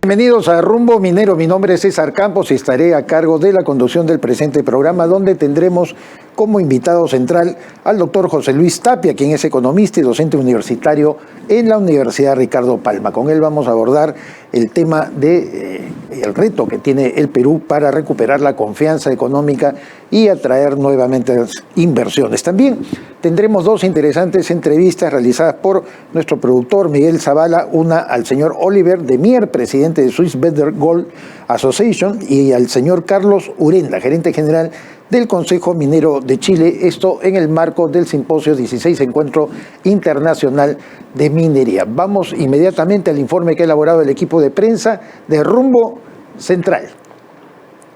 Bienvenidos a Rumbo Minero. Mi nombre es César Campos y estaré a cargo de la conducción del presente programa, donde tendremos como invitado central al doctor José Luis Tapia, quien es economista y docente universitario en la Universidad Ricardo Palma. Con él vamos a abordar el tema de el reto que tiene el Perú para recuperar la confianza económica y atraer nuevamente inversiones. También tendremos dos interesantes entrevistas realizadas por nuestro productor Miguel Zavala, una al señor Oliver de Mier, presidente de Swiss Better Gold Association, y al señor Carlos Urenda, gerente general del Consejo Minero de Chile, esto en el marco del simposio 16 Encuentro Internacional de Minería. Vamos inmediatamente al informe que ha elaborado el equipo de prensa de Rumbo Central.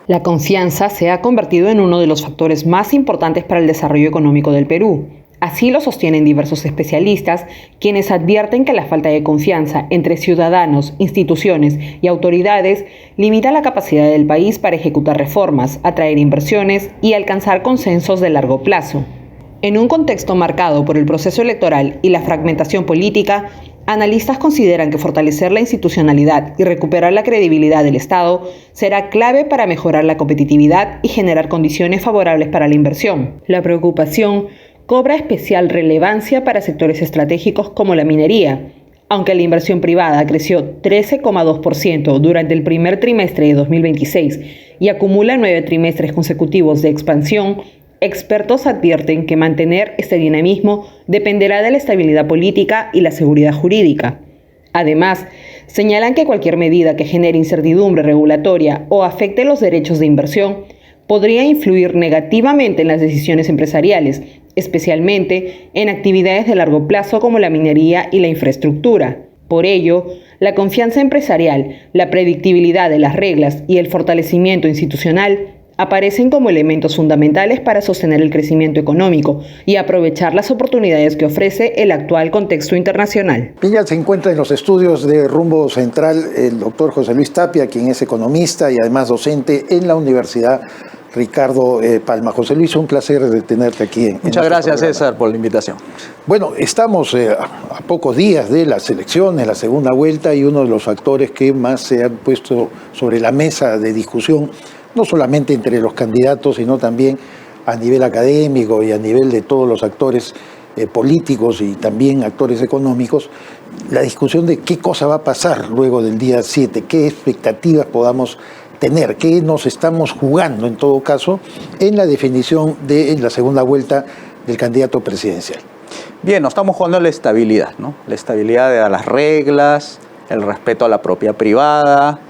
La confianza se ha convertido en uno de los factores más importantes para el desarrollo económico del Perú. Así lo sostienen diversos especialistas, quienes advierten que la falta de confianza entre ciudadanos, instituciones y autoridades limita la capacidad del país para ejecutar reformas, atraer inversiones y alcanzar consensos de largo plazo. En un contexto marcado por el proceso electoral y la fragmentación política, analistas consideran que fortalecer la institucionalidad y recuperar la credibilidad del Estado será clave para mejorar la competitividad y generar condiciones favorables para la inversión. La preocupación cobra especial relevancia para sectores estratégicos como la minería. Aunque la inversión privada creció 13,2% durante el primer trimestre de 2026 y acumula 9 trimestres consecutivos de expansión, expertos advierten que mantener este dinamismo dependerá de la estabilidad política y la seguridad jurídica. Además, señalan que cualquier medida que genere incertidumbre regulatoria o afecte los derechos de inversión podría influir negativamente en las decisiones empresariales, especialmente en actividades de largo plazo como la minería y la infraestructura. Por ello, la confianza empresarial, la predictibilidad de las reglas y el fortalecimiento institucional aparecen como elementos fundamentales para sostener el crecimiento económico y aprovechar las oportunidades que ofrece el actual contexto internacional. Ya se encuentra en los estudios de Rumbo Central el doctor José Luis Tapia, quien es economista y además docente en la Universidad Ricardo Palma. José Luis, un placer de tenerte aquí. Muchas gracias, César, por la invitación. Bueno, estamos a pocos días de las elecciones, la segunda vuelta, y uno de los factores que más se han puesto sobre la mesa de discusión, no solamente entre los candidatos, sino también a nivel académico y a nivel de todos los actores políticos y también actores económicos, la discusión de qué cosa va a pasar luego del día 7, qué expectativas podamos tener, qué nos estamos jugando en todo caso en la definición de la segunda vuelta del candidato presidencial. Bien, nos estamos jugando la estabilidad, ¿no? La estabilidad de las reglas, el respeto a la propiedad privada.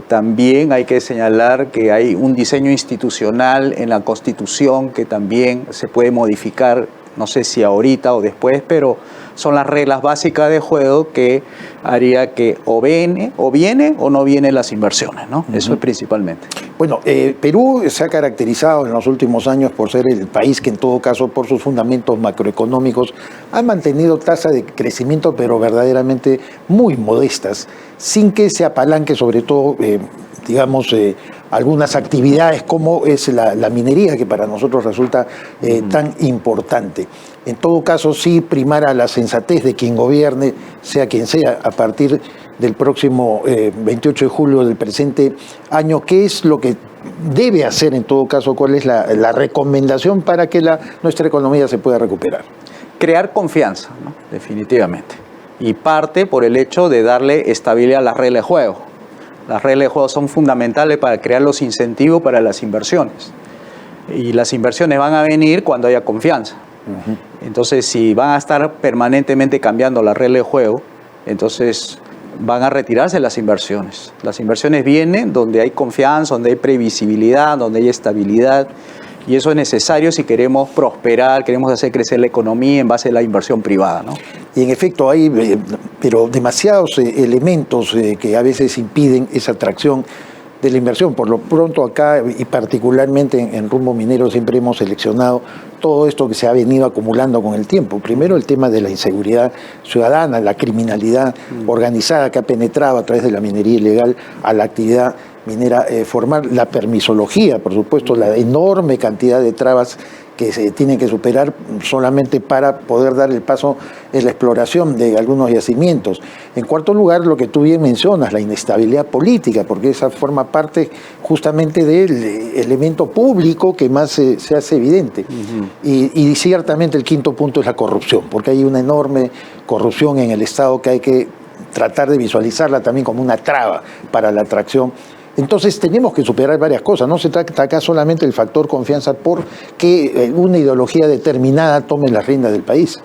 También hay que señalar que hay un diseño institucional en la Constitución que también se puede modificar, no sé si ahorita o después, pero son las reglas básicas de juego que haría que o viene o no vienen las inversiones, ¿no? Eso es principalmente. Bueno, Perú se ha caracterizado en los últimos años por ser el país que en todo caso por sus fundamentos macroeconómicos ha mantenido tasas de crecimiento pero verdaderamente muy modestas, sin que se apalanque sobre todo, algunas actividades como es la minería, que para nosotros resulta tan importante. En todo caso, sí primara la sensatez de quien gobierne, sea quien sea, a partir del próximo 28 de julio del presente año. ¿Qué es lo que debe hacer en todo caso? ¿Cuál es la recomendación para que nuestra economía se pueda recuperar? Crear confianza, ¿no? Definitivamente. Y parte por el hecho de darle estabilidad a las reglas de juego. Las reglas de juego son fundamentales para crear los incentivos para las inversiones. Y las inversiones van a venir cuando haya confianza. Entonces, si van a estar permanentemente cambiando las reglas de juego, entonces van a retirarse las inversiones. Las inversiones vienen donde hay confianza, donde hay previsibilidad, donde hay estabilidad. Y eso es necesario si queremos prosperar, queremos hacer crecer la economía en base a la inversión privada, ¿no? Y en efecto hay pero demasiados elementos que a veces impiden esa atracción de la inversión. Por lo pronto acá, y particularmente en Rumbo Minero, siempre hemos seleccionado todo esto que se ha venido acumulando con el tiempo. Primero, el tema de la inseguridad ciudadana, la criminalidad organizada que ha penetrado a través de la minería ilegal a la actividad minera formal, la permisología, por supuesto, la enorme cantidad de trabas que se tienen que superar solamente para poder dar el paso en la exploración de algunos yacimientos. En cuarto lugar, lo que tú bien mencionas, la inestabilidad política, porque esa forma parte justamente del elemento público que más se hace evidente. Y ciertamente el quinto punto es la corrupción, porque hay una enorme corrupción en el Estado que hay que tratar de visualizarla también como una traba para la atracción. Entonces tenemos que superar varias cosas, no se trata acá solamente del factor confianza porque una ideología determinada tome las riendas del país.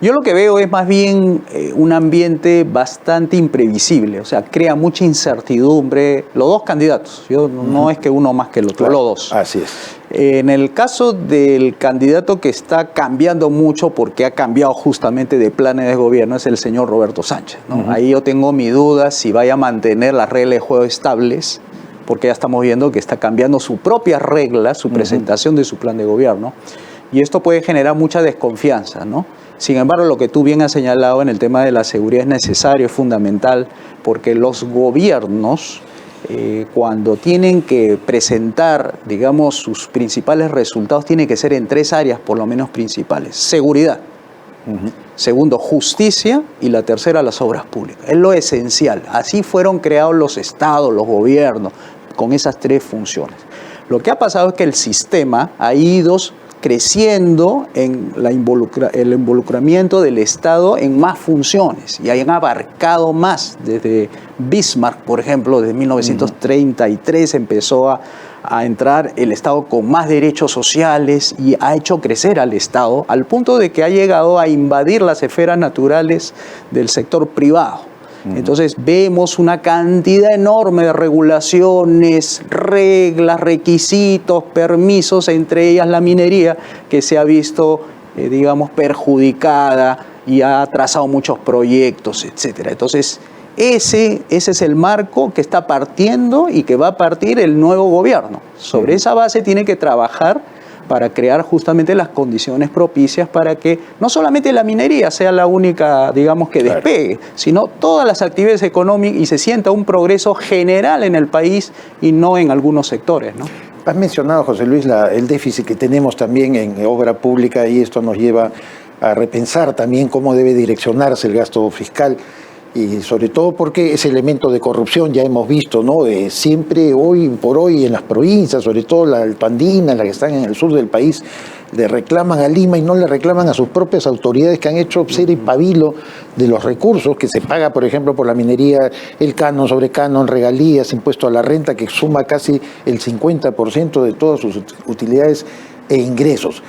Yo lo que veo es más bien un ambiente bastante imprevisible, o sea, crea mucha incertidumbre los dos candidatos, no es que uno más que el otro, Claro, los dos. así es. En el caso del candidato que está cambiando mucho porque ha cambiado justamente de planes de gobierno es el señor Roberto Sánchez, ¿no? Ahí yo tengo mi duda si vaya a mantener las reglas de juego estables, porque ya estamos viendo que está cambiando su propia regla, su presentación de su plan de gobierno, y esto puede generar mucha desconfianza, ¿no? Sin embargo, lo que tú bien has señalado en el tema de la seguridad es necesario, es fundamental, porque los gobiernos cuando tienen que presentar, digamos, sus principales resultados, tiene que ser en tres áreas por lo menos principales. Seguridad, segundo, justicia, y la tercera, las obras públicas. Es lo esencial. Así fueron creados los estados, los gobiernos, con esas tres funciones. Lo que ha pasado es que el sistema ha ido creciendo en el involucramiento del Estado en más funciones y han abarcado más. Desde Bismarck, por ejemplo, desde 1933 empezó a entrar el Estado con más derechos sociales y ha hecho crecer al Estado al punto de que ha llegado a invadir las esferas naturales del sector privado. Entonces vemos una cantidad enorme de regulaciones, reglas, requisitos, permisos, entre ellas la minería, que se ha visto, digamos, perjudicada y ha atrasado muchos proyectos, etcétera. Entonces ese es el marco que está partiendo y que va a partir el nuevo gobierno. Sobre esa base tiene que trabajar para crear justamente las condiciones propicias para que no solamente la minería sea la única, digamos, que despegue, sino todas las actividades económicas y se sienta un progreso general en el país y no en algunos sectores, ¿no? Has mencionado, José Luis, el déficit que tenemos también en obra pública y esto nos lleva a repensar también cómo debe direccionarse el gasto fiscal. Y sobre todo porque ese elemento de corrupción ya hemos visto, ¿no? Siempre hoy por hoy en las provincias, sobre todo la andina, las que están en el sur del país, le reclaman a Lima y no le reclaman a sus propias autoridades que han hecho ser y pabilo de los recursos que se paga, por ejemplo, por la minería, el canon sobre canon, regalías, impuesto a la renta, que suma casi el 50% de todas sus utilidades e ingresos.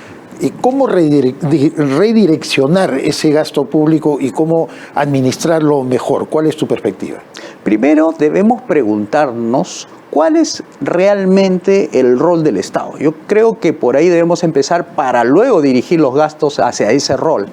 ¿Cómo redireccionar ese gasto público y cómo administrarlo mejor? ¿Cuál es tu perspectiva? Primero debemos preguntarnos cuál es realmente el rol del Estado. Yo creo que por ahí debemos empezar para luego dirigir los gastos hacia ese rol.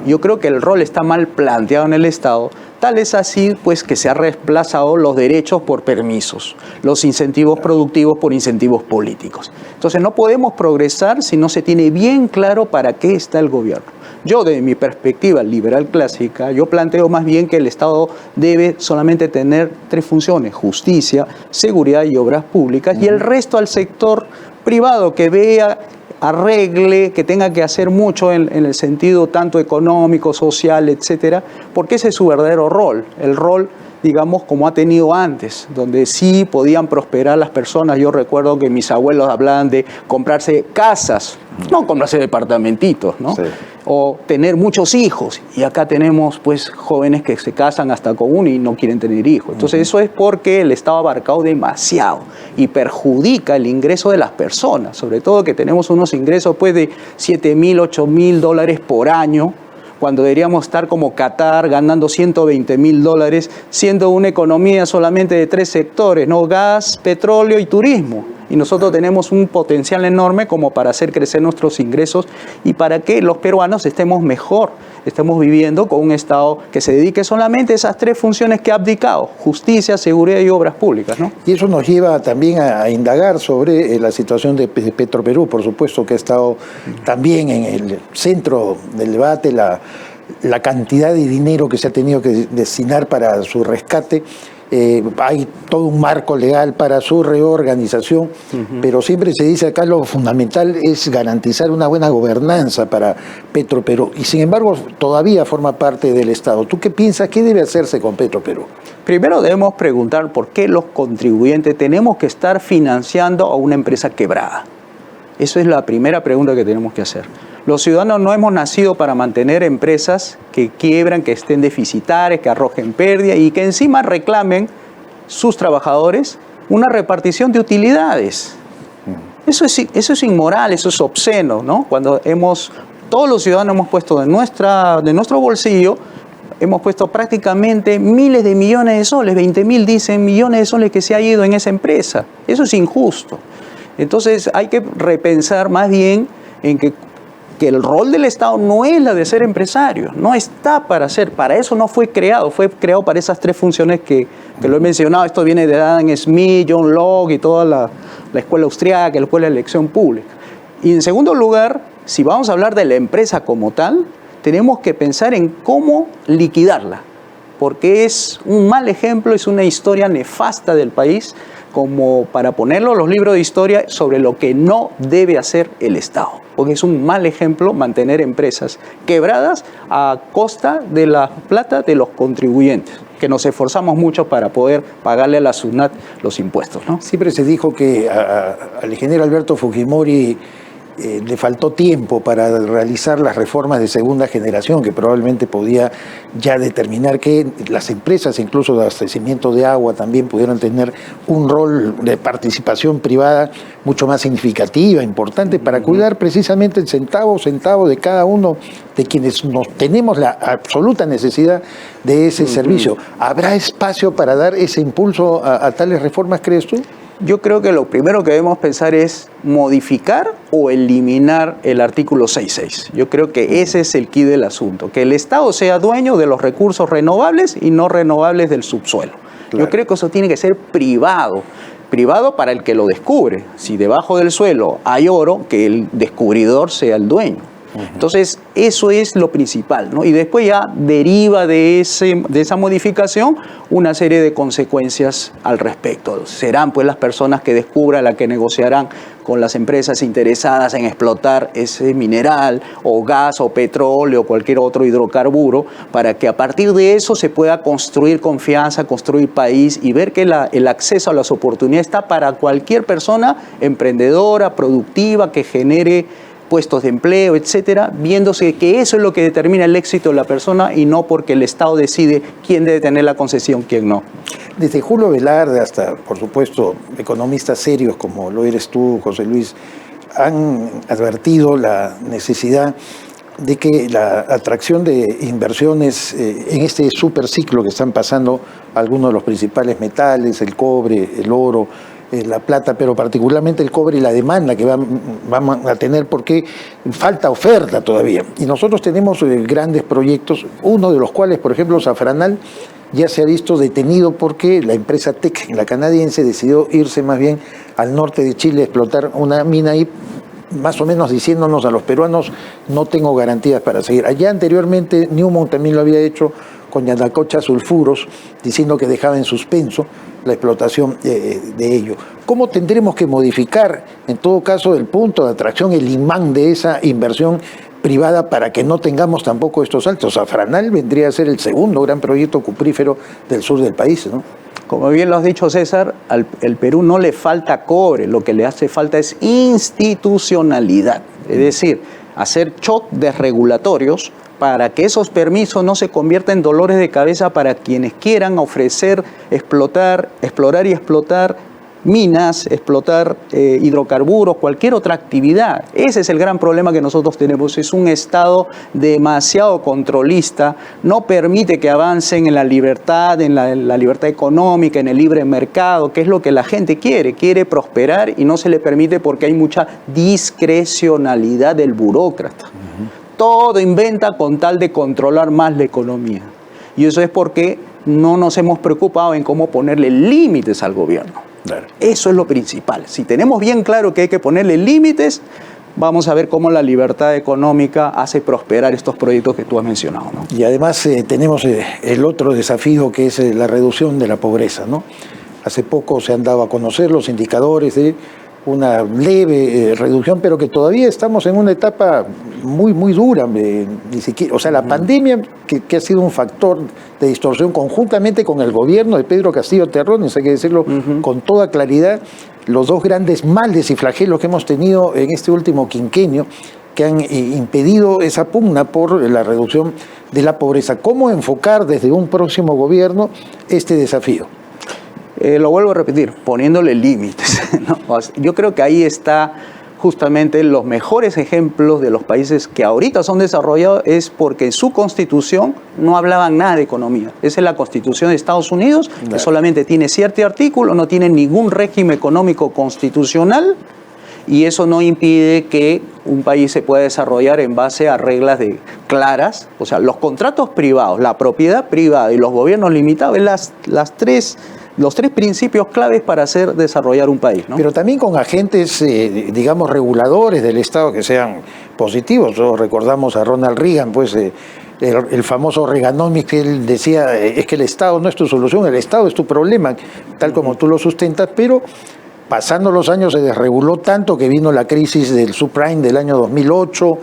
Yo creo que el rol está mal planteado en el Estado. Tal es así, pues, que se han reemplazado los derechos por permisos, los incentivos productivos por incentivos políticos. Entonces no podemos progresar si no se tiene bien claro para qué está el gobierno. Yo, desde mi perspectiva liberal clásica, yo planteo más bien que el Estado debe solamente tener tres funciones: justicia, seguridad y obras públicas, y el resto al sector privado que vea, arregle, que tenga que hacer mucho en el sentido tanto económico, social, etcétera, porque ese es su verdadero rol, el rol, digamos, como ha tenido antes, donde sí podían prosperar las personas. Yo recuerdo que mis abuelos hablaban de comprarse casas, no comprarse departamentitos, ¿no? Sí. O tener muchos hijos, y acá tenemos, pues, jóvenes que se casan hasta con uno y no quieren tener hijos. Entonces eso es porque el Estado ha abarcado demasiado y perjudica el ingreso de las personas, sobre todo que tenemos unos ingresos, pues, de $7,000, $8,000 por año, cuando deberíamos estar como Qatar ganando $120,000, siendo una economía solamente de tres sectores, ¿no? Gas, petróleo y turismo. Y nosotros tenemos un potencial enorme como para hacer crecer nuestros ingresos y para que los peruanos estemos mejor, estemos viviendo con un Estado que se dedique solamente a esas tres funciones que ha abdicado: justicia, seguridad y obras públicas, ¿no? Y eso nos lleva también a indagar sobre la situación de Petroperú, por supuesto, que ha estado también en el centro del debate, la cantidad de dinero que se ha tenido que destinar para su rescate. hay todo un marco legal para su reorganización, pero siempre se dice acá lo fundamental es garantizar una buena gobernanza para Petroperú, y sin embargo todavía forma parte del Estado. ¿Tú qué piensas? ¿Qué debe hacerse con Petroperú? Primero debemos preguntar por qué los contribuyentes tenemos que estar financiando a una empresa quebrada. Esa es la primera pregunta que tenemos que hacer. Los ciudadanos no hemos nacido para mantener empresas que quiebran, que estén deficitarias, que arrojen pérdida y que encima reclamen sus trabajadores una repartición de utilidades. Eso es inmoral, eso es obsceno, ¿no? Cuando todos los ciudadanos hemos puesto de nuestro bolsillo, hemos puesto prácticamente miles de millones de soles, 20.000 dicen millones de soles que se ha ido en esa empresa. Eso es injusto. Entonces hay que repensar más bien en que el rol del Estado no es la de ser empresario, no está para eso no fue creado para esas tres funciones que lo he mencionado. Esto viene de Adam Smith, John Locke y toda la escuela austriaca, la escuela de elección pública. Y en segundo lugar, si vamos a hablar de la empresa como tal, tenemos que pensar en cómo liquidarla, porque es un mal ejemplo, es una historia nefasta del país, como para ponerlo en los libros de historia sobre lo que no debe hacer el Estado, porque es un mal ejemplo mantener empresas quebradas a costa de la plata de los contribuyentes, que nos esforzamos mucho para poder pagarle a la SUNAT los impuestos, ¿no? Siempre se dijo que al ingeniero Alberto Fujimori le faltó tiempo para realizar las reformas de segunda generación, que probablemente podía ya determinar que las empresas, incluso de abastecimiento de agua, también pudieran tener un rol de participación privada mucho más significativa, importante, para cuidar precisamente el centavo de cada uno de quienes tenemos la absoluta necesidad de ese servicio. ¿Habrá espacio para dar ese impulso a tales reformas, crees tú? Yo creo que lo primero que debemos pensar es modificar o eliminar el artículo 6.6. Yo creo que ese es el quid del asunto, que el Estado sea dueño de los recursos renovables y no renovables del subsuelo. Claro. Yo creo que eso tiene que ser privado para el que lo descubre. Si debajo del suelo hay oro, que el descubridor sea el dueño. Entonces, eso es lo principal, ¿no? Y después ya deriva de esa modificación una serie de consecuencias al respecto. Serán pues las personas que descubran, las que negociarán con las empresas interesadas en explotar ese mineral o gas o petróleo o cualquier otro hidrocarburo, para que a partir de eso se pueda construir confianza, construir país y ver que el acceso a las oportunidades está para cualquier persona emprendedora, productiva, que genere puestos de empleo, etcétera, viéndose que eso es lo que determina el éxito de la persona y no porque el Estado decide quién debe tener la concesión, quién no. Desde Julio Velarde hasta, por supuesto, economistas serios como lo eres tú, José Luis, han advertido la necesidad de que la atracción de inversiones en este superciclo que están pasando algunos de los principales metales, el cobre, el oro, la plata, pero particularmente el cobre y la demanda que vamos a tener, porque falta oferta todavía. Y nosotros tenemos grandes proyectos, uno de los cuales, por ejemplo, Zafranal, ya se ha visto detenido porque la empresa Teck, la canadiense, decidió irse más bien al norte de Chile a explotar una mina ahí, más o menos diciéndonos a los peruanos, no tengo garantías para seguir. Allá anteriormente Newmont también lo había hecho con Yanacocha Sulfuros, diciendo que dejaba en suspenso la explotación de ello. ¿Cómo tendremos que modificar, en todo caso, el punto de atracción, el imán de esa inversión privada para que no tengamos tampoco estos saltos? Zafranal vendría a ser el segundo gran proyecto cuprífero del sur del país, ¿no? Como bien lo has dicho, César, al Perú no le falta cobre, lo que le hace falta es institucionalidad, es decir, hacer shock desregulatorios para que esos permisos no se conviertan en dolores de cabeza para quienes quieran ofrecer, explorar y explotar minas, explotar hidrocarburos, cualquier otra actividad. Ese es el gran problema que nosotros tenemos. Es un Estado demasiado controlista, no permite que avancen en la libertad, en la libertad económica, en el libre mercado, que es lo que la gente quiere prosperar y no se le permite porque hay mucha discrecionalidad del burócrata. Todo inventa con tal de controlar más la economía. Y eso es porque no nos hemos preocupado en cómo ponerle límites al gobierno. Claro. Eso es lo principal. Si tenemos bien claro que hay que ponerle límites, vamos a ver cómo la libertad económica hace prosperar estos proyectos que tú has mencionado, ¿no? Y además tenemos el otro desafío, que es la reducción de la pobreza, ¿no? Hace poco se han dado a conocer los indicadores de una leve reducción, pero que todavía estamos en una etapa muy, muy dura. Ni siquiera, o sea, la pandemia, que ha sido un factor de distorsión conjuntamente con el gobierno de Pedro Castillo Terrones, hay que decirlo con toda claridad, los dos grandes males y flagelos que hemos tenido en este último quinquenio, que han impedido esa pugna por la reducción de la pobreza. ¿Cómo enfocar desde un próximo gobierno este desafío? Lo vuelvo a repetir, poniéndole límites, ¿no? Yo creo que ahí está justamente los mejores ejemplos de los países que ahorita son desarrollados, es porque en su constitución no hablaban nada de economía. Esa es la constitución de Estados Unidos, que solamente tiene cierto artículo, no tiene ningún régimen económico constitucional, y eso no impide que un país se pueda desarrollar en base a reglas claras. O sea, los contratos privados, la propiedad privada y los gobiernos limitados es los tres principios claves para hacer desarrollar un país, ¿no? Pero también con agentes, digamos, reguladores del Estado que sean positivos. Recordamos a Ronald Reagan, pues el famoso Reaganomics, que él decía, es que el Estado no es tu solución, el Estado es tu problema, tal como tú lo sustentas, pero pasando los años se desreguló tanto que vino la crisis del subprime del año 2008,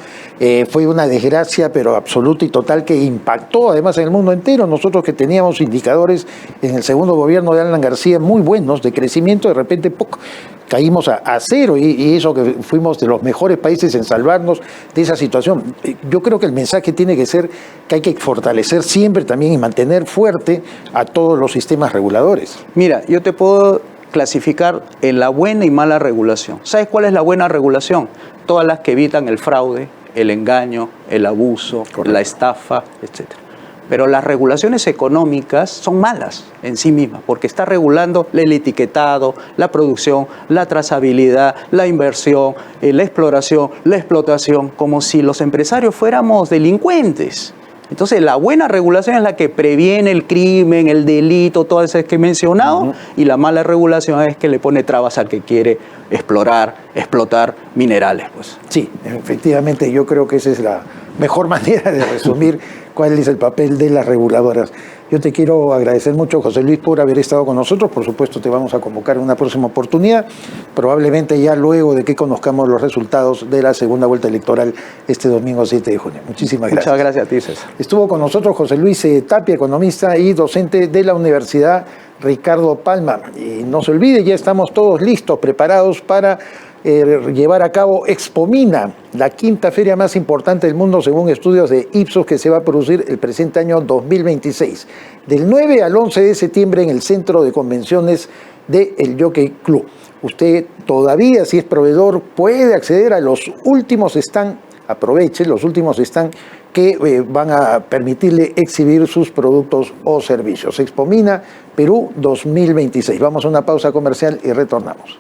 fue una desgracia pero absoluta y total que impactó además en el mundo entero. Nosotros que teníamos indicadores en el segundo gobierno de Alan García muy buenos de crecimiento, de repente caímos a cero, y eso que fuimos de los mejores países en salvarnos de esa situación. Yo creo que el mensaje tiene que ser que hay que fortalecer siempre también y mantener fuerte a todos los sistemas reguladores. Mira, yo te puedo clasificar en la buena y mala regulación. ¿Sabes cuál es la buena regulación? Todas las que evitan el fraude, el engaño, el abuso, la estafa, etc. Pero las regulaciones económicas son malas en sí mismas, porque está regulando el etiquetado, la producción, la trazabilidad, la inversión, la exploración, la explotación, como si los empresarios fuéramos delincuentes. Entonces, la buena regulación es la que previene el crimen, el delito, todo eso que he mencionado, y la mala regulación es que le pone trabas al que quiere explorar, explotar minerales, pues. Sí, efectivamente, yo creo que esa es la mejor manera de resumir cuál es el papel de las reguladoras. Yo te quiero agradecer mucho, José Luis, por haber estado con nosotros. Por supuesto, te vamos a convocar en una próxima oportunidad, probablemente ya luego de que conozcamos los resultados de la segunda vuelta electoral este domingo 7 de junio. Muchísimas gracias. Muchas gracias a ti, César. Estuvo con nosotros José Luis Tapia, economista y docente de la Universidad Ricardo Palma. Y no se olvide, ya estamos todos listos, preparados para llevar a cabo Expomina, la quinta feria más importante del mundo según estudios de Ipsos, que se va a producir el presente año 2026, del 9 al 11 de septiembre en el Centro de Convenciones del Jockey Club. Usted todavía, si es proveedor, puede acceder a los últimos stands, aproveche los últimos stands que van a permitirle exhibir sus productos o servicios. Expomina Perú 2026. Vamos a una pausa comercial y retornamos.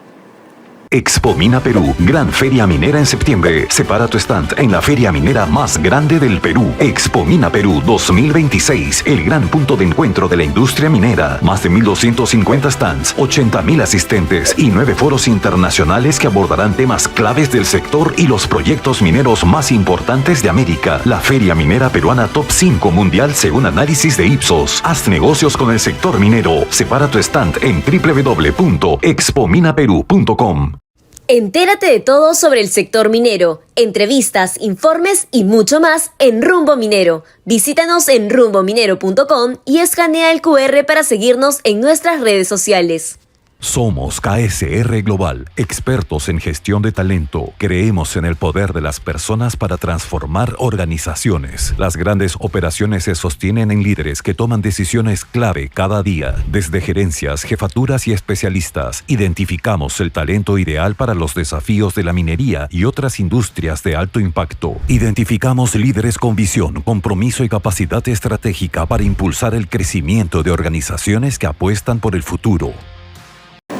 Expomina Perú, gran feria minera en septiembre. Separa tu stand en la feria minera más grande del Perú. Expomina Perú 2026, el gran punto de encuentro de la industria minera. Más de 1.250 stands, 80.000 asistentes y 9 foros internacionales que abordarán temas claves del sector y los proyectos mineros más importantes de América. La feria minera peruana top 5 mundial según análisis de Ipsos. Haz negocios con el sector minero. Separa tu stand en www.expominaperu.com. Entérate de todo sobre el sector minero, entrevistas, informes y mucho más en Rumbo Minero. Visítanos en rumbominero.com y escanea el QR para seguirnos en nuestras redes sociales. Somos KSR Global, expertos en gestión de talento. Creemos en el poder de las personas para transformar organizaciones. Las grandes operaciones se sostienen en líderes que toman decisiones clave cada día. Desde gerencias, jefaturas y especialistas, identificamos el talento ideal para los desafíos de la minería y otras industrias de alto impacto. Identificamos líderes con visión, compromiso y capacidad estratégica para impulsar el crecimiento de organizaciones que apuestan por el futuro.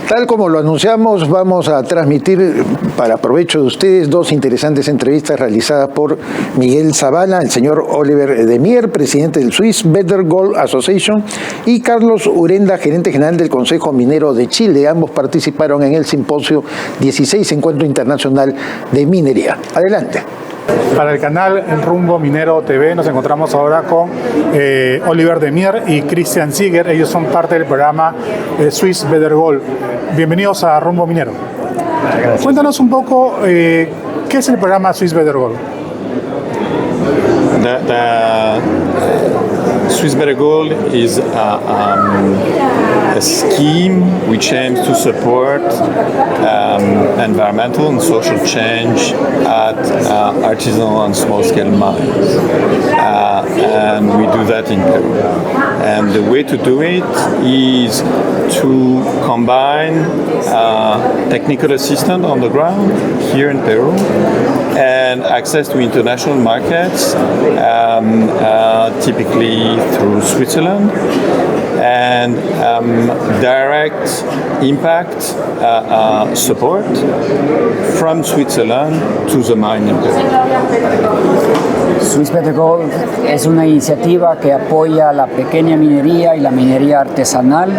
Tal como lo anunciamos, vamos a transmitir para provecho de ustedes dos interesantes entrevistas realizadas por Miguel Zavala, el señor Oliver Demier, presidente del Swiss Better Gold Association, y Carlos Urenda, gerente general del Consejo Minero de Chile. Ambos participaron en el simposio 16 Encuentro Internacional de Minería. Adelante. Para el canal El Rumbo Minero TV nos encontramos ahora con Oliver Demier y Christian Ziger. Ellos son parte del programa Swiss Better Gold. Bienvenidos a Rumbo Minero. Cuéntanos un poco qué es el programa Swiss Better Gold. The Swiss Better Gold is a scheme which aims to support environmental and social change at artisanal and small-scale mines. And we do that in Peru. And the way to do it is to combine technical assistance on the ground here in Peru and access to international markets, typically through Switzerland, and direct impact support from Switzerland to the mine in Peru. Swiss Better Gold es una iniciativa que apoya la pequeña minería y la minería artesanal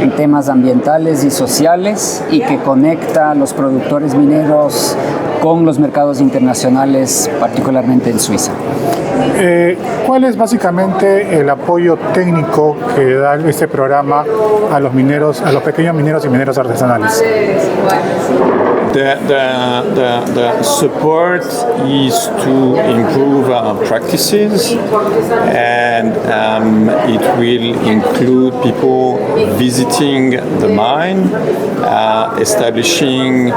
en temas ambientales y sociales y que conecta a los productores mineros con los mercados internacionales, particularmente en Suiza. ¿Cuál es básicamente el apoyo técnico que da este programa a los mineros, a los pequeños mineros y mineros artesanales? The support is to improve practices, and it will include people visiting the mine, establishing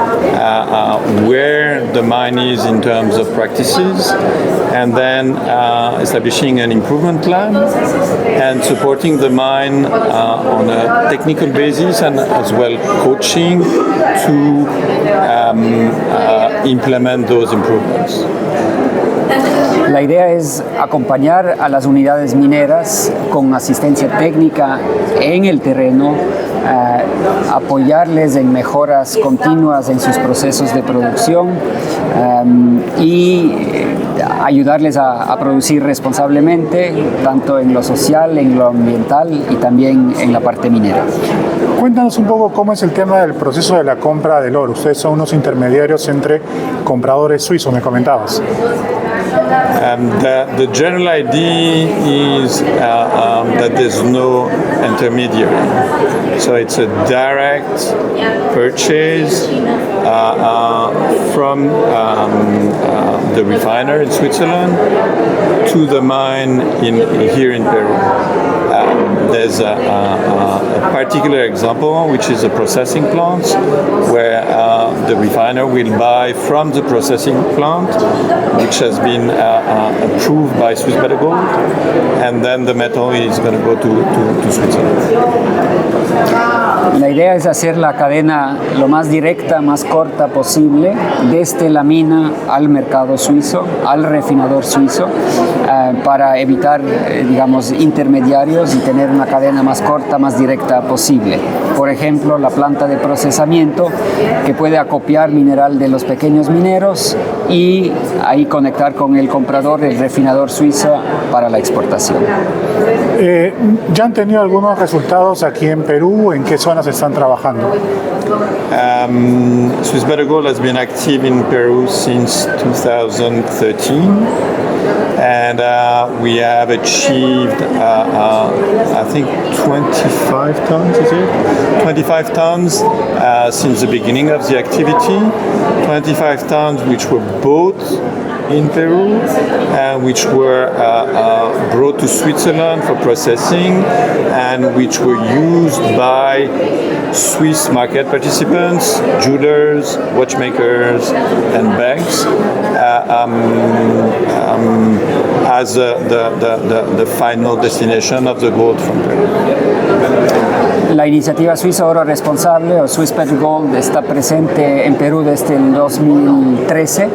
where the mine is in terms of practices, and then establishing an improvement plan and supporting the mine on a technical basis and as well coaching to implement those improvements. La idea es acompañar a las unidades mineras con asistencia técnica en el terreno, apoyarles en mejoras continuas en sus procesos de producción y ayudarles a producir responsablemente, tanto en lo social, en lo ambiental y también en la parte minera. Cuéntanos un poco cómo es el tema del proceso de la compra del oro. Ustedes son unos intermediarios entre compradores suizos, me comentabas. The general idea is that there's no intermediary. So it's a direct purchase from the refiner in Switzerland to the mine here in Peru. There's a particular example, which is a processing plant, where the refiner will buy from the processing plant, which has been approved by Swiss Better Gold, and then the metal is going to go to Switzerland. La idea es hacer la cadena lo más directa, más corta posible, desde la mina al mercado suizo, al refinador suizo, para evitar, digamos, intermediarios y tener una cadena más corta, más directa posible. Por ejemplo, la planta de procesamiento que puede acopiar mineral de los pequeños mineros y ahí conectar con el comprador, el refinador suizo, para la exportación. ¿Ya han tenido algunos resultados aquí en Perú? ¿En qué zonas están trabajando? Swiss Better Gold has been active in Peru since 2013, and we have achieved, I think, 25 tons, is it? 25 tons since the beginning of the activity. 25 tons which were bought in Peru, which were brought to Switzerland for processing, and which were used by Swiss market participants, jewelers, watchmakers, and banks as the final destination of the gold from Peru. La iniciativa Suiza Oro Responsable o Swiss Better Gold está presente en Perú desde el 2013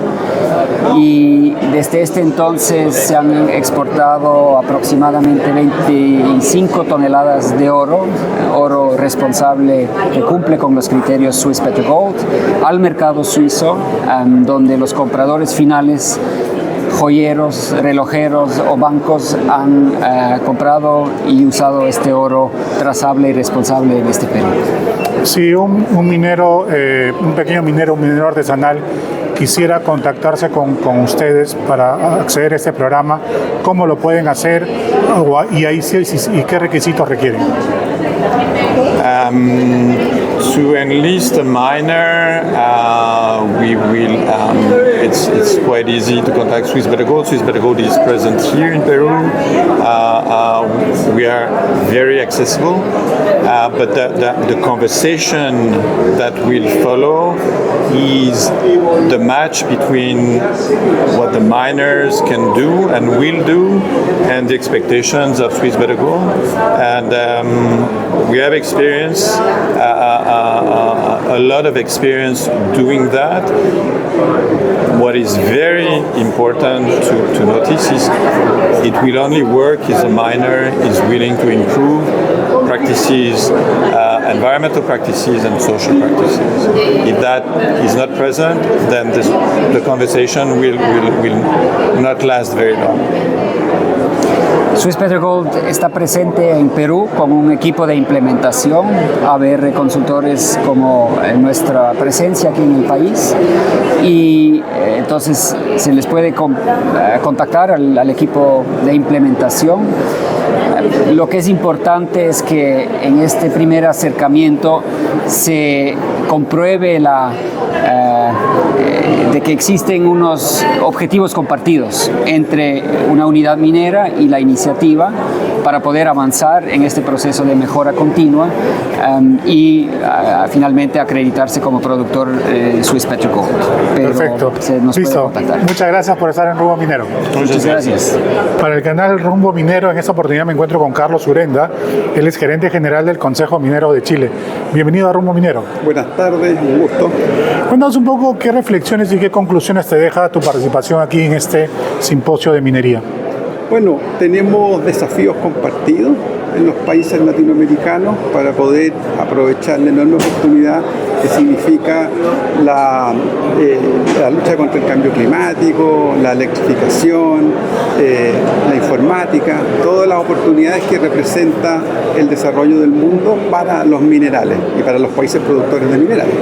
y y desde este entonces se han exportado aproximadamente 25 toneladas de oro responsable que cumple con los criterios Swiss Better Gold, al mercado suizo, donde los compradores finales, joyeros, relojeros o bancos han comprado y usado este oro trazable y responsable en este periodo. Si un pequeño minero, un minero artesanal quisiera contactarse con ustedes para acceder a este programa, ¿cómo lo pueden hacer y qué requisitos requieren? To enlist a miner, it's quite easy to contact Swiss Better Gold. Swiss Better Gold is present here in Peru. We are very accessible, but the conversation that will follow is the match between what the miners can do and will do and the expectations of Swiss Better Gold. And we have experience, a lot of experience doing that. What is very important to notice is it will only work if the miner is willing to improve practices, environmental practices and social practices. If that is not present, then the conversation will not last very long. Swiss Better Gold está presente en Perú con un equipo de implementación, ABR Consultores como nuestra presencia aquí en el país, y entonces se les puede contactar al equipo de implementación. Lo que es importante es que en este primer acercamiento se compruebe de que existen unos objetivos compartidos entre una unidad minera y la iniciativa para poder avanzar en este proceso de mejora continua y finalmente acreditarse como productor Swiss Better Gold. Pero perfecto. Se nos puede contactar. Muchas gracias por estar en Rumbo Minero. Muchas gracias. Para el canal Rumbo Minero, en esta oportunidad me encuentro con Carlos Urenda. Él es gerente general del Consejo Minero de Chile. Bienvenido a Rumbo Minero. Buenas tardes, un gusto. Cuéntanos un poco qué reflexiones y qué conclusiones te deja tu participación aquí en este simposio de minería. Bueno, tenemos desafíos compartidos en los países latinoamericanos para poder aprovechar la enorme oportunidad que significa la lucha contra el cambio climático, la electrificación, la informática, todas las oportunidades que representa el desarrollo del mundo para los minerales y para los países productores de minerales.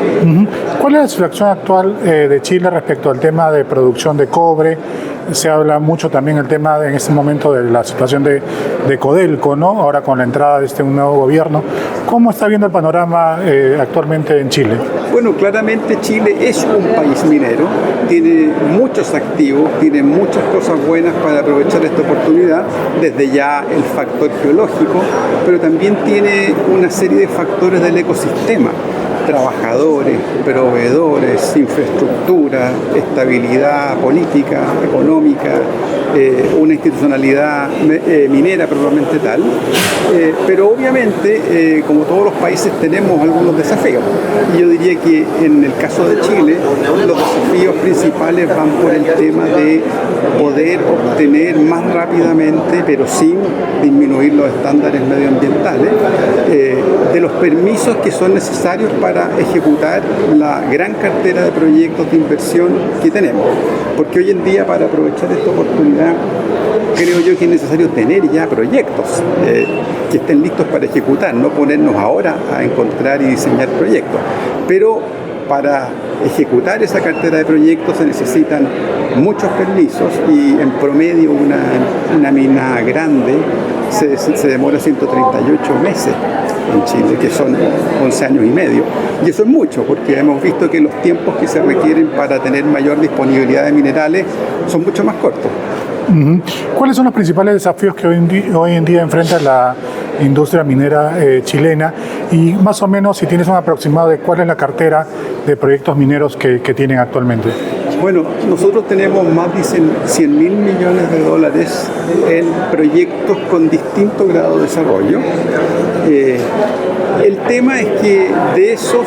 ¿Cuál es la situación actual de Chile respecto al tema de producción de cobre? Se habla mucho también el tema en este momento de la situación de Codelco, ¿no? Ahora con la entrada de un nuevo gobierno. ¿Cómo está viendo el panorama actualmente en Chile? Bueno, claramente Chile es un país minero, tiene muchos activos, tiene muchas cosas buenas para aprovechar esta oportunidad, desde ya el factor geológico, pero también tiene una serie de factores del ecosistema. Trabajadores, proveedores, infraestructura, estabilidad política, económica, una institucionalidad minera probablemente tal, pero obviamente como todos los países tenemos algunos desafíos, y yo diría que en el caso de Chile los desafíos principales van por el tema de poder obtener más rápidamente, pero sin disminuir los estándares medioambientales, de los permisos que son necesarios para ejecutar la gran cartera de proyectos de inversión que tenemos. Porque hoy en día, para aprovechar esta oportunidad, creo yo que es necesario tener ya proyectos que estén listos para ejecutar, no ponernos ahora a encontrar y diseñar proyectos. Pero para ejecutar esa cartera de proyectos se necesitan muchos permisos, y en promedio una mina grande se demora 138 meses en Chile, que son 11 años y medio. Y eso es mucho, porque hemos visto que los tiempos que se requieren para tener mayor disponibilidad de minerales son mucho más cortos. ¿Cuáles son los principales desafíos que hoy en día enfrenta la industria minera chilena? Y más o menos, si tienes un aproximado de cuál es la cartera de proyectos mineros que tienen actualmente. Bueno, nosotros tenemos más de 100 mil millones de dólares en proyectos con distinto grado de desarrollo. El tema es que de esos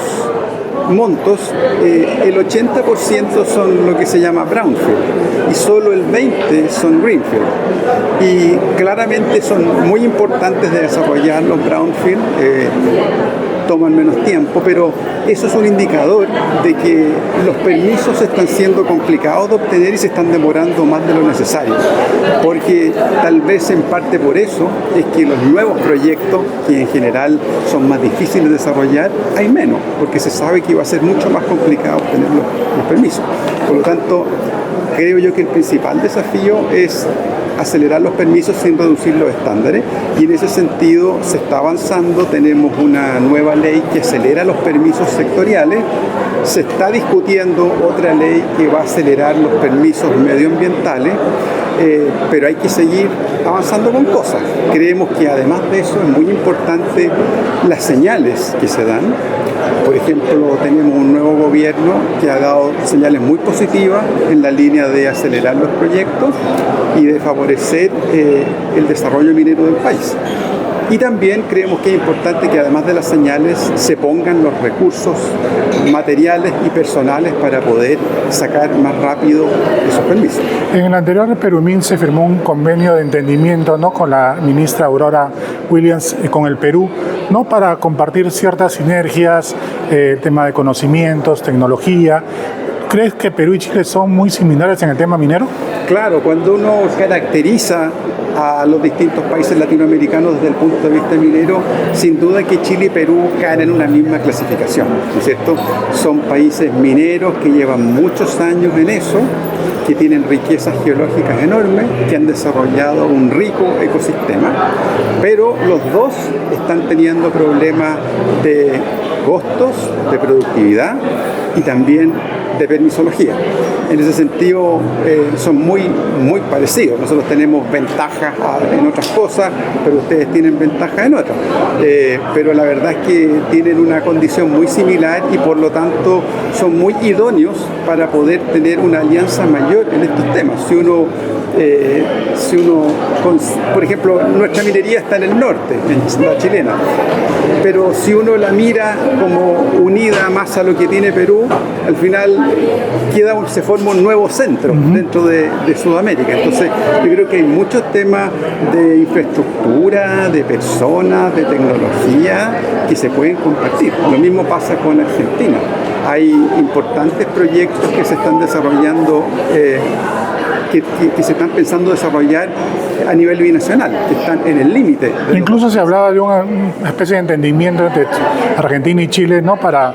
montos, el 80% son lo que se llama brownfield y solo el 20% son greenfield. Y claramente son muy importantes de desarrollar los brownfield, toman menos tiempo, pero eso es un indicador de que los permisos están siendo complicados de obtener y se están demorando más de lo necesario, porque tal vez en parte por eso es que los nuevos proyectos, que en general son más difíciles de desarrollar, hay menos, porque se sabe que va a ser mucho más complicado obtener los permisos. Por lo tanto, creo yo que el principal desafío es acelerar los permisos sin reducir los estándares, y en ese sentido se está avanzando. Tenemos una nueva ley que acelera los permisos sectoriales, se está discutiendo otra ley que va a acelerar los permisos medioambientales, pero hay que seguir avanzando con cosas. Creemos que además de eso es muy importante las señales que se dan. Por ejemplo, tenemos un nuevo gobierno que ha dado señales muy positivas en la línea de acelerar los proyectos y de favorecer el desarrollo minero del país. Y también creemos que es importante que además de las señales se pongan los recursos materiales y personales para poder sacar más rápido esos permisos. En el anterior Perumín se firmó un convenio de entendimiento, ¿no?, con la ministra Aurora Williams, con el Perú, ¿no?, para compartir ciertas sinergias, tema de conocimientos, tecnología. ¿Crees que Perú y Chile son muy similares en el tema minero? Claro, cuando uno caracteriza a los distintos países latinoamericanos desde el punto de vista minero, sin duda que Chile y Perú caen en una misma clasificación, ¿no es cierto? Son países mineros que llevan muchos años en eso, que tienen riquezas geológicas enormes, que han desarrollado un rico ecosistema, pero los dos están teniendo problemas de costos, de productividad y también de permisología. En ese sentido son muy parecidos. Nosotros tenemos ventajas en otras cosas, pero ustedes tienen ventajas en otras. Pero la verdad es que tienen una condición muy similar y por lo tanto son muy idóneos para poder tener una alianza mayor en estos temas. Si uno, por ejemplo, nuestra minería está en el norte, en la chilena, pero si uno la mira como unida más a lo que tiene Perú, al final se forma un nuevo centro dentro de Sudamérica. Entonces yo creo que hay muchos temas de infraestructura, de personas, de tecnología que se pueden compartir. Lo mismo pasa con Argentina. Hay importantes proyectos que se están desarrollando, que se están pensando desarrollar a nivel binacional, que están en el límite. Incluso se hablaba de una especie de entendimiento entre Argentina y Chile, ¿no?, para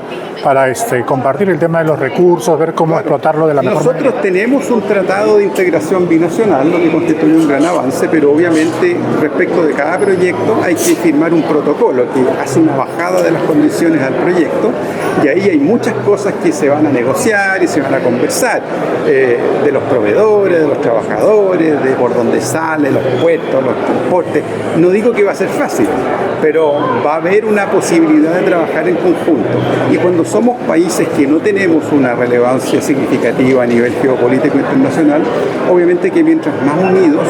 compartir el tema de los recursos, ver cómo explotarlo de la mejor manera. Nosotros tenemos un tratado de integración binacional, lo que constituye un gran avance, pero obviamente respecto de cada proyecto hay que firmar un protocolo que hace una bajada de las condiciones al proyecto, y ahí hay muchas cosas que se van a negociar y se van a conversar, de los proveedores, de los trabajadores, de por dónde sale, los puertos, los transportes. No digo que va a ser fácil, pero va a haber una posibilidad de trabajar en conjunto. Y cuando somos países que no tenemos una relevancia significativa a nivel geopolítico internacional, obviamente que mientras más unidos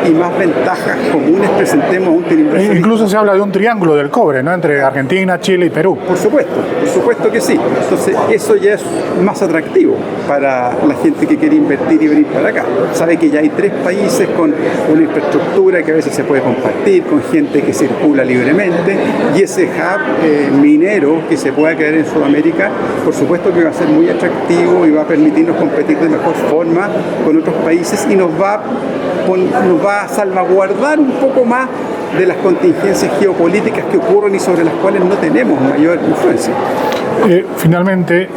y más ventajas comunes presentemos a un inversión. Incluso se habla de un triángulo del cobre, ¿no?, entre Argentina, Chile y Perú. Por supuesto que sí. Entonces eso ya es más atractivo para la gente que quiere invertir y venir para acá. Sabe que ya hay 3 países con una infraestructura que a veces se puede compartir, con gente que circula libremente, y ese hub minero que se pueda crear en Sudamérica, por supuesto que va a ser muy atractivo y va a permitirnos competir de mejor forma con otros países y nos va a salvaguardar un poco más de las contingencias geopolíticas que ocurren y sobre las cuales no tenemos mayor influencia. Finalmente,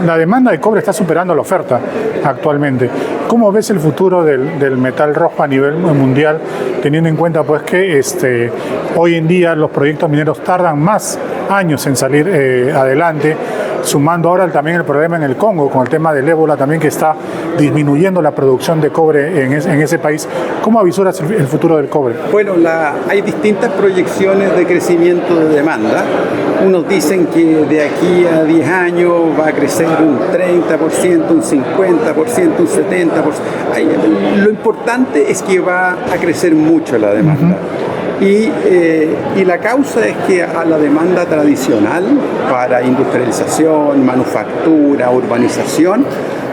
la demanda de cobre está superando la oferta actualmente. ¿Cómo ves el futuro del metal rojo a nivel mundial, teniendo en cuenta pues que hoy en día los proyectos mineros tardan más años en salir adelante, sumando ahora también el problema en el Congo con el tema del ébola también, que está disminuyendo la producción de cobre en ese país? ¿Cómo avisuras el futuro del cobre? Bueno, hay distintas proyecciones de crecimiento de demanda. Unos dicen que de aquí a 10 años va a crecer un 30%, un 50%, un 70%. Lo importante es que va a crecer mucho la demanda. Y la causa es que a la demanda tradicional para industrialización, manufactura, urbanización,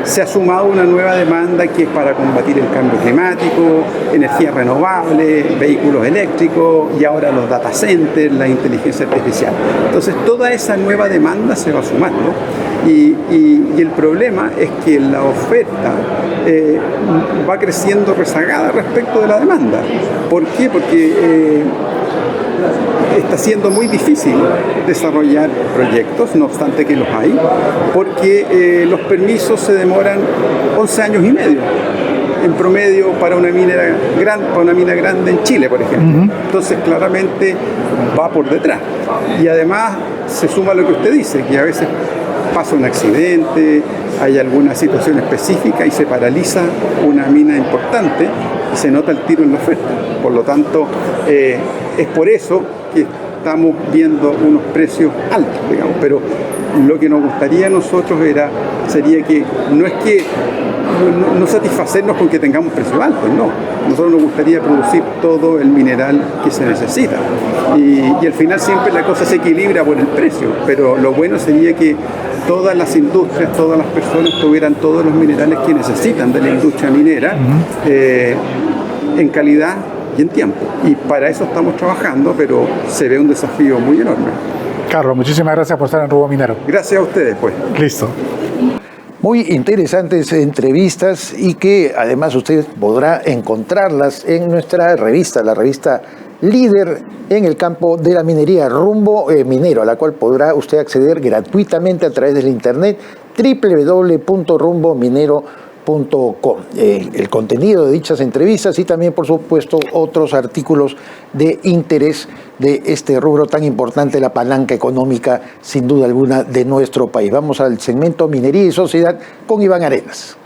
se ha sumado una nueva demanda que es para combatir el cambio climático, energía renovable, vehículos eléctricos y ahora los data centers, la inteligencia artificial. Entonces toda esa nueva demanda se va sumando y el problema es que la oferta va creciendo rezagada respecto de la demanda. ¿Por qué? Porque está siendo muy difícil desarrollar proyectos, no obstante que los hay, porque los permisos se demoran 11 años y medio en promedio para una mina grande en Chile, por ejemplo. Entonces claramente va por detrás. Y además se suma lo que usted dice, que a veces pasa un accidente, hay alguna situación específica y se paraliza una mina importante y se nota el tiro en la oferta. Por lo tanto, es por eso que estamos viendo unos precios altos, digamos. Pero lo que nos gustaría a nosotros sería que no satisfacernos con que tengamos precios altos, no. Nosotros nos gustaría producir todo el mineral que se necesita. Y al final siempre la cosa se equilibra por el precio, pero lo bueno sería que todas las industrias, todas las personas tuvieran todos los minerales que necesitan de la industria minera en calidad y en tiempo. Y para eso estamos trabajando, pero se ve un desafío muy enorme. Carlos, muchísimas gracias por estar en Rumbo Minero. Gracias a ustedes, pues. Listo. Muy interesantes entrevistas y que además usted podrá encontrarlas en nuestra revista, la revista líder en el campo de la minería, Rumbo Minero, a la cual podrá usted acceder gratuitamente a través del internet www.rumbominero.com. El contenido de dichas entrevistas y también, por supuesto, otros artículos de interés de este rubro tan importante, la palanca económica, sin duda alguna, de nuestro país. Vamos al segmento Minería y Sociedad con Iván Arenas.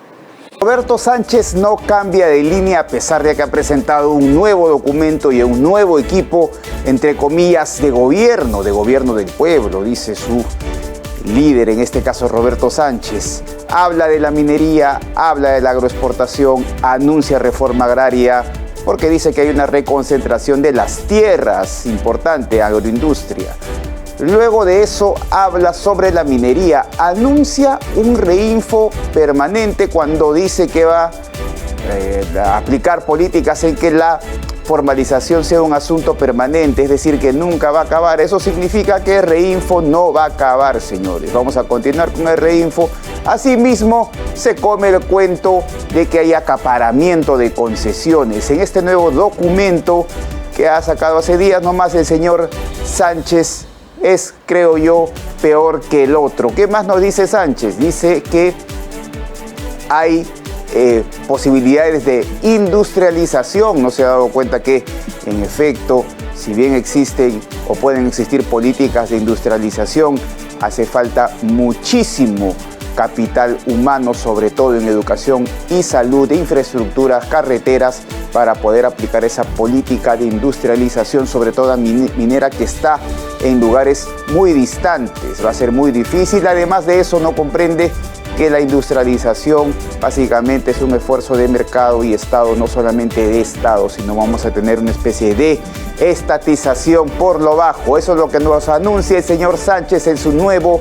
Roberto Sánchez no cambia de línea a pesar de que ha presentado un nuevo documento y un nuevo equipo, entre comillas, de gobierno del pueblo, dice su líder, en este caso Roberto Sánchez. Habla de la minería, habla de la agroexportación, anuncia reforma agraria, porque dice que hay una reconcentración de las tierras, importante, agroindustria. Luego de eso habla sobre la minería, anuncia un reinfo permanente cuando dice que va a aplicar políticas en que la formalización sea un asunto permanente, es decir, que nunca va a acabar. Eso significa que el reinfo no va a acabar, señores. Vamos a continuar con el reinfo. Asimismo, se come el cuento de que hay acaparamiento de concesiones. En este nuevo documento que ha sacado hace días nomás el señor Sánchez es, creo yo, peor que el otro. ¿Qué más nos dice Sánchez? Dice que hay posibilidades de industrialización. No se ha dado cuenta que, en efecto, si bien existen o pueden existir políticas de industrialización, hace falta muchísimo capital humano, sobre todo en educación y salud, infraestructuras, carreteras, para poder aplicar esa política de industrialización, sobre todo minera, que está en lugares muy distantes. Va a ser muy difícil. Además de eso, no comprende que la industrialización básicamente es un esfuerzo de mercado y Estado, no solamente de Estado, sino vamos a tener una especie de estatización por lo bajo. Eso es lo que nos anuncia el señor Sánchez en su nuevo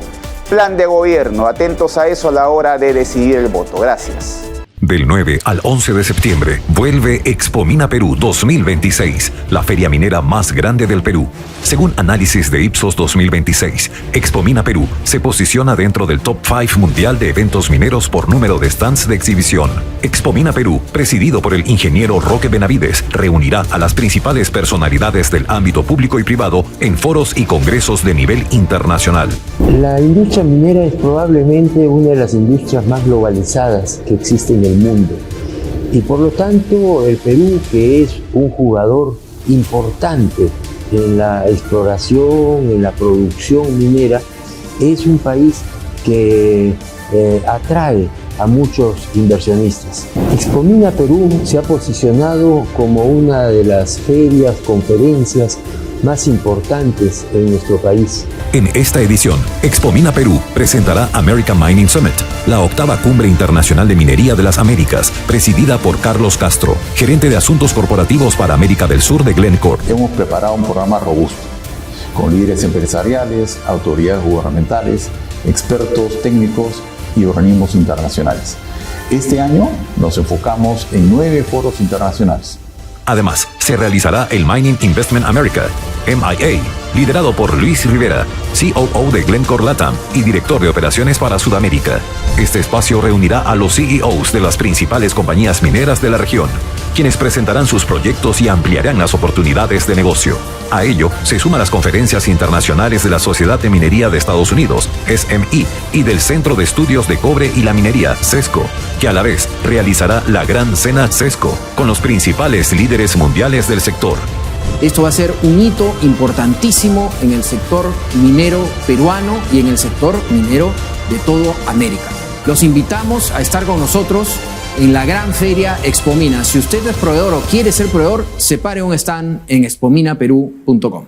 plan de gobierno. Atentos a eso a la hora de decidir el voto. Gracias. Del 9 al 11 de septiembre vuelve Expomina Perú 2026, la feria minera más grande del Perú. Según análisis de Ipsos 2026, Expomina Perú se posiciona dentro del top 5 mundial de eventos mineros por número de stands de exhibición. Expomina Perú, presidido por el ingeniero Roque Benavides, reunirá a las principales personalidades del ámbito público y privado en foros y congresos de nivel internacional. La industria minera es probablemente una de las industrias más globalizadas que existe en el mundo, y por lo tanto el Perú, que es un jugador importante en la exploración, en la producción minera, es un país que atrae a muchos inversionistas. Expomina Perú se ha posicionado como una de las ferias, conferencias más importantes en nuestro país. En esta edición, Expomina Perú presentará American Mining Summit, la octava cumbre internacional de minería de las Américas, presidida por Carlos Castro, gerente de asuntos corporativos para América del Sur de Glencore. Hemos preparado un programa robusto, con líderes empresariales, autoridades gubernamentales, expertos técnicos y organismos internacionales. Este año nos enfocamos en 9 foros internacionales. Además, se realizará el Mining Investment America, MIA, liderado por Luis Rivera, COO de Glencore LATAM y director de operaciones para Sudamérica. Este espacio reunirá a los CEOs de las principales compañías mineras de la región, quienes presentarán sus proyectos y ampliarán las oportunidades de negocio. A ello se suman las conferencias internacionales de la Sociedad de Minería de Estados Unidos, SMI, y del Centro de Estudios de Cobre y la Minería, CESCO, que a la vez realizará la Gran Cena CESCO, con los principales líderes mundiales del sector. Esto va a ser un hito importantísimo en el sector minero peruano y en el sector minero de toda América. Los invitamos a estar con nosotros en la gran feria Expomina. Si usted es proveedor o quiere ser proveedor, separe un stand en expominaperú.com.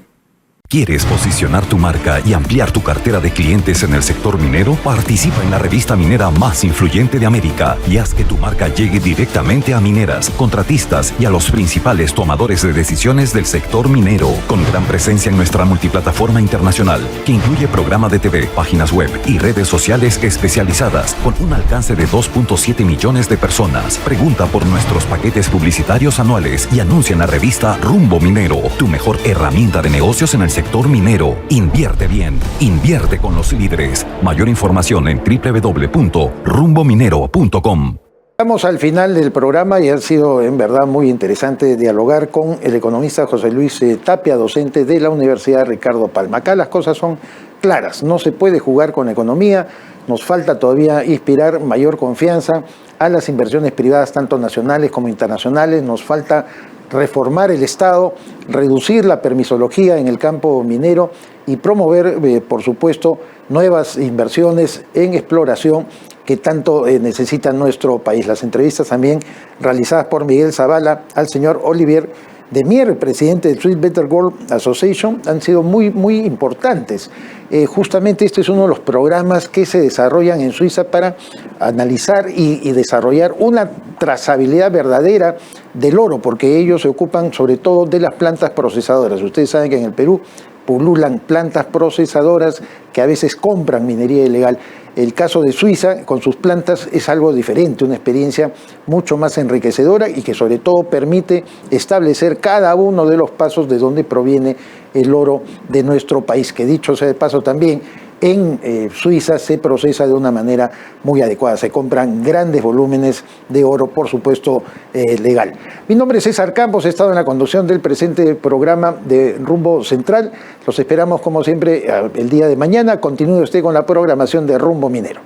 ¿Quieres posicionar tu marca y ampliar tu cartera de clientes en el sector minero? Participa en la revista minera más influyente de América y haz que tu marca llegue directamente a mineras, contratistas y a los principales tomadores de decisiones del sector minero. Con gran presencia en nuestra multiplataforma internacional, que incluye programa de TV, páginas web y redes sociales especializadas, con un alcance de 2.7 millones de personas. Pregunta por nuestros paquetes publicitarios anuales y anuncia en la revista Rumbo Minero, tu mejor herramienta de negocios en el sector minero. Invierte bien, invierte con los líderes. Mayor información en www.rumbominero.com. Estamos al final del programa y ha sido en verdad muy interesante dialogar con el economista José Luis Tapia, docente de la Universidad Ricardo Palma. Acá las cosas son claras, no se puede jugar con economía, nos falta todavía inspirar mayor confianza a las inversiones privadas, tanto nacionales como internacionales, nos falta reformar el Estado, reducir la permisología en el campo minero y promover, por supuesto, nuevas inversiones en exploración que tanto necesita nuestro país. Las entrevistas también realizadas por Miguel Zavala al señor Olivier de Mier, presidente de Swiss Better Gold Association, han sido muy importantes. Justamente este es uno de los programas que se desarrollan en Suiza para analizar y desarrollar una trazabilidad verdadera del oro, porque ellos se ocupan sobre todo de las plantas procesadoras. Ustedes saben que en el Perú pululan plantas procesadoras que a veces compran minería ilegal. El caso de Suiza con sus plantas es algo diferente, una experiencia mucho más enriquecedora y que sobre todo permite establecer cada uno de los pasos de donde proviene el oro de nuestro país, que dicho sea de paso también, en Suiza se procesa de una manera muy adecuada. Se compran grandes volúmenes de oro, por supuesto, legal. Mi nombre es César Campos, he estado en la conducción del presente programa de Rumbo Central. Los esperamos, como siempre, el día de mañana. Continúe usted con la programación de Rumbo Minero.